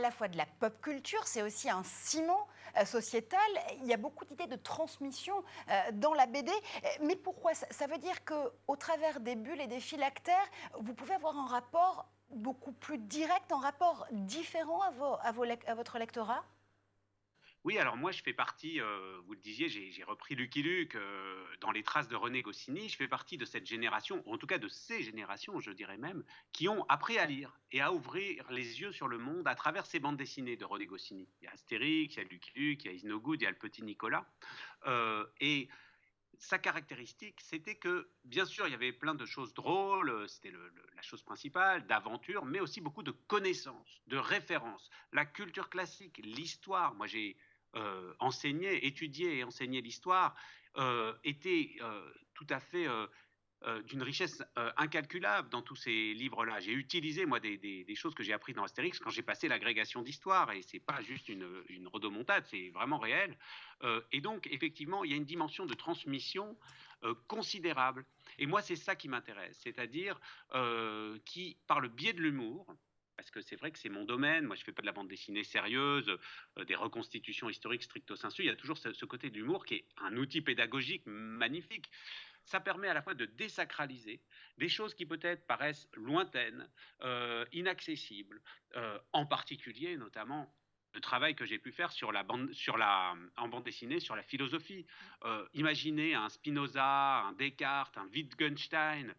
la fois de la pop culture, c'est aussi un ciment sociétal. Il y a beaucoup d'idées de transmission dans la BD. Mais pourquoi? Ça veut dire qu'au travers des bulles et des phylactères, vous pouvez avoir un rapport beaucoup plus direct, un rapport différent à votre lectorat? Oui, alors moi je fais partie, vous le disiez, j'ai repris Lucky Luke dans les traces de René Goscinny. Je fais partie de cette génération, ou en tout cas de ces générations, je dirais même, qui ont appris à lire et à ouvrir les yeux sur le monde à travers ces bandes dessinées de René Goscinny. Il y a Astérix, il y a Lucky Luke, il y a Is No Good, il y a le petit Nicolas. Et sa caractéristique, c'était que, bien sûr, il y avait plein de choses drôles, c'était la chose principale, d'aventures, mais aussi beaucoup de connaissances, de références. La culture classique, l'histoire, moi j'ai enseigné, étudié et enseigné l'histoire, était tout à fait d'une richesse incalculable dans tous ces livres-là. J'ai utilisé, moi, des choses que j'ai apprises dans Astérix quand j'ai passé l'agrégation d'histoire, et c'est pas juste une rodomontade, c'est vraiment réel. Et donc, effectivement, il y a une dimension de transmission considérable. Et moi, c'est ça qui m'intéresse, c'est-à-dire qui, par le biais de l'humour, parce que c'est vrai que c'est mon domaine, moi je fais pas de la bande dessinée sérieuse, des reconstitutions historiques stricto sensu, il y a toujours ce côté de l'humour qui est un outil pédagogique magnifique. Ça permet à la fois de désacraliser des choses qui peut-être paraissent lointaines, inaccessibles, en particulier notamment le travail que j'ai pu faire en bande dessinée sur la philosophie. Imaginez un Spinoza, un Descartes, un Wittgenstein,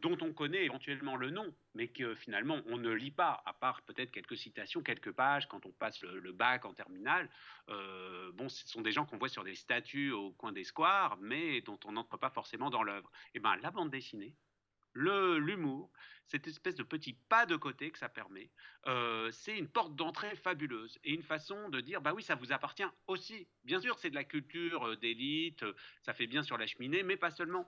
dont on connaît éventuellement le nom, mais que finalement on ne lit pas, à part peut-être quelques citations, quelques pages quand on passe le bac en terminale. Bon, ce sont des gens qu'on voit sur des statues au coin des squares, mais dont on n'entre pas forcément dans l'œuvre. Et ben, la bande dessinée, l'humour, cette espèce de petit pas de côté que ça permet, c'est une porte d'entrée fabuleuse et une façon de dire, bah oui, ça vous appartient aussi. Bien sûr, c'est de la culture d'élite, ça fait bien sur la cheminée, mais pas seulement.